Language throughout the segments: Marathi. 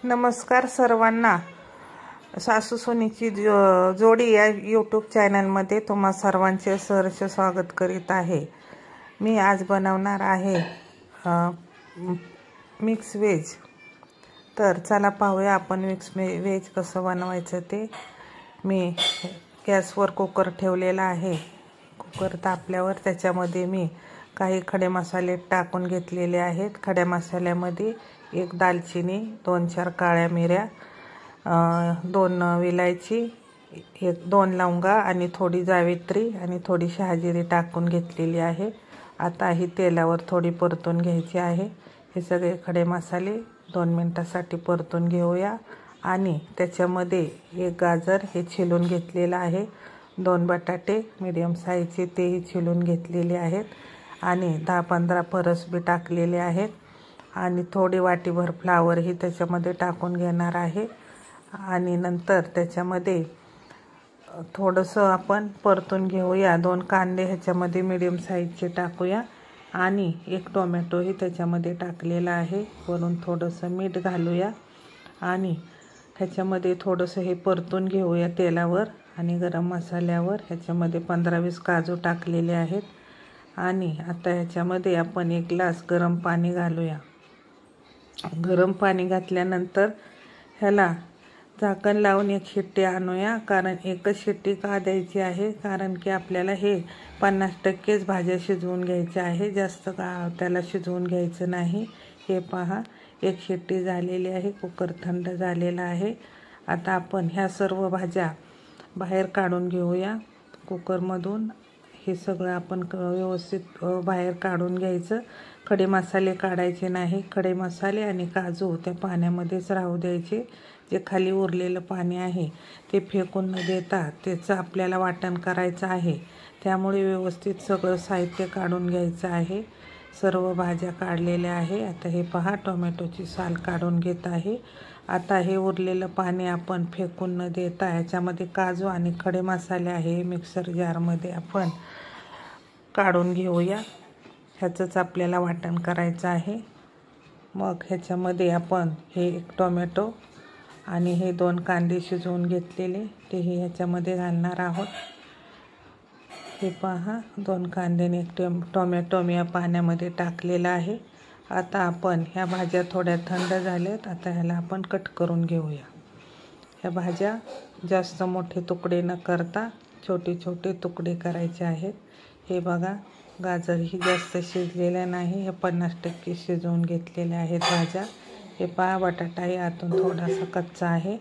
नमस्कार सर्वांना। सासू सुनेची जोडी या यूट्यूब चॅनलमध्ये तुम्हा सर्वांचे सहर्ष स्वागत करीत आहे। मी आज बनवणार आहे मिक्स व्हेज। तर चला पाहूया आपण मिक्स व्हेज कसं बनवायचं ते। मी गॅसवर कुकर ठेवलेला आहे। कुकर तापल्यावर त्याच्यामध्ये मी काही खडे मसाले टाकून घेतलेले आहेत। खड्या मसाल्यामध्ये एक दालचिनी, 2-4 काळ्या मिऱ्या, 2 विलायची, 2 लवंगा आणि थोडी जावित्री आणि थोडी शहाजिरी टाकून घेतलेली आहे। आता ही तेलावर थोडी परतून घ्यायची आहे। हे सगळे खडे मसाले 2 मिनिटासाठी परतून घेऊया। आणि त्याच्यामध्ये एक गाजर हे छिलून घेतलेलं आहे, 2 बटाटे मीडियम साईजचे तेही छिलून घेतलेले आहेत आणि 10-15 फरसबी टाकलेले आहेत आणि थोडी वाटीभर फ्लावर ही त्याच्यामध्ये टाकून घेणार आहे। आणि नंतर त्याच्यामध्ये थोडंसं आपण परतून घेऊया। 2 कांदे ह्याच्यामध्ये मीडियम साईजचे टाकूया आणि एक टोमॅटो ही त्याच्यामध्ये टाकलेला आहे। वरून थोडंसं मीठ घालूया आणि ह्याच्यामध्ये थोडंसं हे परतून घेऊया तेलावर। आणि गरम मसाल्यावर ह्याच्यामध्ये 15-20 काजू टाकलेले आहेत। आणि आता ह्याच्यामध्ये आपण 1 ग्लास गरम पाणी घालूया। गरम पाणी घातल्यानंतर ह्याला झाकण लावून 1 शिट्टी आणूया। कारण एकच शिट्टी का द्यायची आहे, कारण की आपल्याला हे 50%च भाज्या शिजवून घ्यायच्या आहे, जास्त का त्याला शिजवून घ्यायचं नाही। हे पहा 1 शिट्टी झालेली आहे, कुकर थंड झालेला आहे। आता आपण ह्या सर्व भाज्या बाहेर काढून घेऊया कुकरमधून। हे सगळं आपण व्यवस्थित बाहेर काढून घ्यायचं। खडे मसाले काढायचे नाही। खडे मसाले आणि काजू त्या पाण्यामध्येच राहू द्यायचे। जे खाली उरलेलं पाणी आहे ते फेकून न देता त्याचं आपल्याला वाटण करायचं आहे। त्यामुळे व्यवस्थित सगळं साहित्य काढून घ्यायचं आहे। सर्व भाज्या काढलेल्या आहे। आता हे पहा टोमॅटोची साल काढून घेत आहे। आता हे उरलेलं पाणी आपण फेकून न देता ह्याच्यामध्ये काजू आणि खडे मसाले आहे मिक्सर जारमध्ये आपण काढून घेऊया। ह्याचंच आपल्याला वाटण करायचं आहे। मग ह्याच्यामध्ये आपण हे 1 टोमॅटो आणि हे 2 कांदे शिजवून घेतलेले तेही ह्याच्यामध्ये घालणार आहोत। हे पहा 2 कांदे आणि 1 टोमॅटो मी या पाण्यामध्ये टाकलेला आहे। आता आपण ह्या भाज्या थोड्या थंड झाल्यात, आता ह्याला आपण कट करून घेऊया। ह्या भाज्या जास्त मोठे तुकडे न करता छोटे छोटे तुकडे करायचे आहेत। हे बघा गाजरही जास्त शिजलेल्या नाही, हे 50% शिजवून घेतलेल्या आहेत भाज्या। हे पहा बटाटाही आतून थोडासा कच्चा आहे।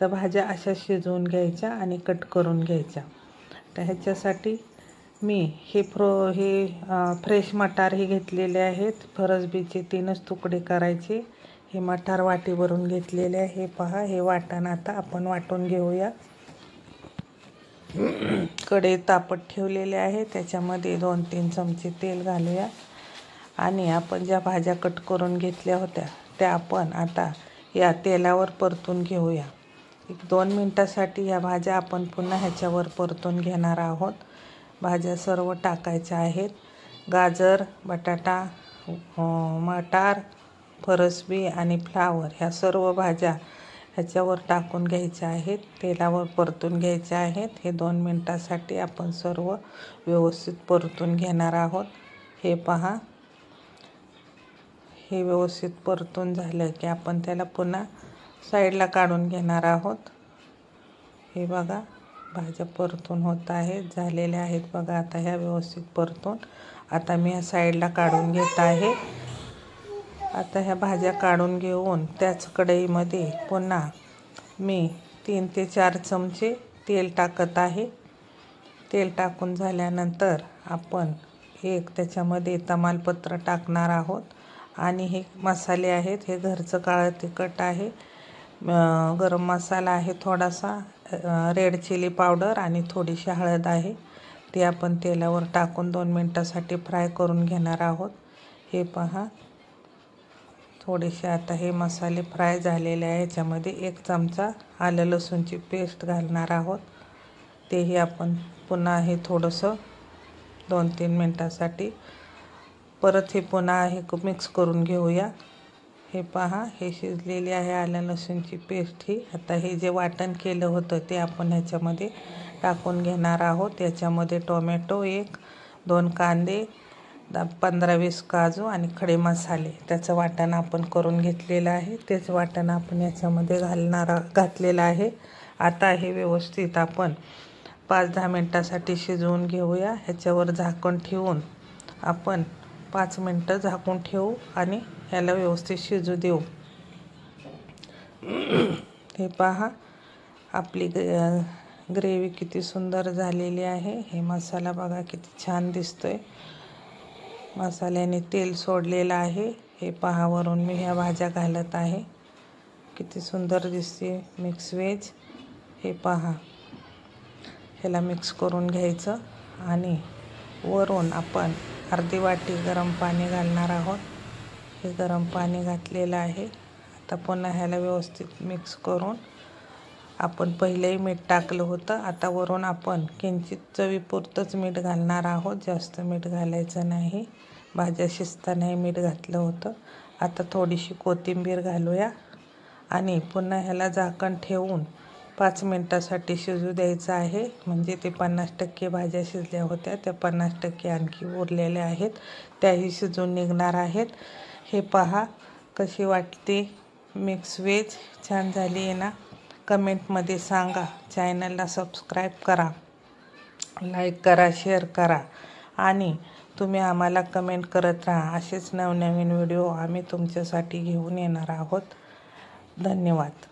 तर भाज्या अशा शिजवून घ्यायच्या आणि कट करून घ्यायच्या। तर ह्याच्यासाठी मी हे फ्रेश मटार हे घेतलेले आहेत। फरसबीचे 3च तुकडे करायचे। हे मटार वाटीवरून घेतलेले आहे। हे पहा हे वाटण आता आपण वाटून घेऊया। कढई तापत ठेवलेले आहे, त्याच्यामध्ये 2-3 चमचे तेल घालूया आणि आपण ज्या भाज्या कट करून घेतल्या होत्या त्या आपण आता या तेलावर परतून घेऊया। 1-2 मिनिटासाठी या भाज्या आपण पुन्हा ह्याच्यावर परतून घेणार आहोत। भाज्या सर्व टाकायच्या आहेत। गाजर, बटाटा, मटार, फरसबी आणि फ्लावर ह्या सर्व भाज्या ह्याच्यावर टाकून घ्यायच्या आहेत। तेलावर परतून घ्यायच्या आहेत। हे 2 मिनिटासाठी आपण सर्व व्यवस्थित परतून घेणार आहोत। हे पहा हे व्यवस्थित परतून झालं की आपण त्याला पुन्हा साईडला काढून घेणार आहोत। हे बघा भाज्या परतून होत आहेत, झालेल्या आहेत बघा। आता ह्या व्यवस्थित परतून आता मी ह्या साईडला काढून घेत आहे। आता ह्या भाज्या काढून घेऊन त्याच कढईमध्ये पुन्हा मी 3 ते 4 चमचे तेल टाकत आहे। तेल टाकून झाल्यानंतर आपण त्याच्यामध्ये तमालपत्र टाकणार आहोत आणि हे मसाले आहेत। हे घरचं काळं तिखट आहे, गरम मसाला आहे थोडासा, रेड चिली पावडर आणि थोडीशी हळद आहे। ते आपण तेलावर टाकून 2 मिनिटासाठी फ्राय करून घेणार आहोत। हे पहा थोडेसे आता हे मसाले फ्राय झालेले आहे। ह्याच्यामध्ये 1 चमचा आलं लसूणची पेस्ट घालणार आहोत। तेही आपण पुन्हा हे थोडंसं 2-3 मिनिटासाठी परत हे पुन्हा हे मिक्स करून घेऊया। हे पहा, हे शिजलेली आहे आलं लसूणची पेस्ट ही. आता हे जे वाटण केलं होतं ते आपण ह्याच्यामध्ये टाकून घेणार आहोत. याच्यामध्ये टोमॅटो 1-2 कांदे, 15-20 काजू आणि खडे मसाले, त्याचं वाटण आपण करून घेतलेलं आहे. तेच वाटण आपण याच्यामध्ये घातलेलं आहे. आता हे व्यवस्थित आपण 5-10 मिनटासाठी शिजवून घेऊया. ह्याच्यावर झाकण ठेवून आपण 5 मिनटं झाकून ठेवू आणि ह्याला व्यवस्थित शिजू देऊ. हे पहा, आपली ग्रेव्ही किती सुंदर झालेली आहे. हे मसाला बघा किती छान दिसतोय. मसाल्याने तेल सोडलेलं आहे. हे पहा, वरून मी ह्या भाज्या घालत आहे. किती सुंदर दिसते मिक्स व्हेज. हे पहा, ह्याला मिक्स करून घ्यायचं आणि वरून आपण अर्धी वाटी गरम पाणी घालणार आहोत. हे गरम पाणी घातलेलं आहे. आता पुन्हा ह्याला व्यवस्थित मिक्स करून आपण पहिलेही मीठ टाकलं होतं. आता वरून आपण किंचित चवीपुरतंच मीठ घालणार आहोत. जास्त मीठ घालायचं नाही. भाज्या शिजतानाही मीठ घातलं होतं. आता थोडीशी कोथिंबीर घालूया आणि पुन्हा ह्याला झाकण ठेवून 5 मिनटासाठी शिजू द्यायचं आहे. म्हणजे ते 50% भाज्या शिजल्या होत्या, त्या 50% आणखी उरलेल्या आहेत, त्याही शिजून निघणार आहेत. हे पहा, कशी वाटते मिक्स व्हेज. छान झाली आहे ना? कमेंटमध्ये सांगा. चॅनलला सबस्क्राईब करा, लाईक करा, शेअर करा आणि तुम्ही आम्हाला कमेंट करत राहा. असेच नवनवीन व्हिडिओ आम्ही तुमच्यासाठी घेऊन येणार आहोत. धन्यवाद.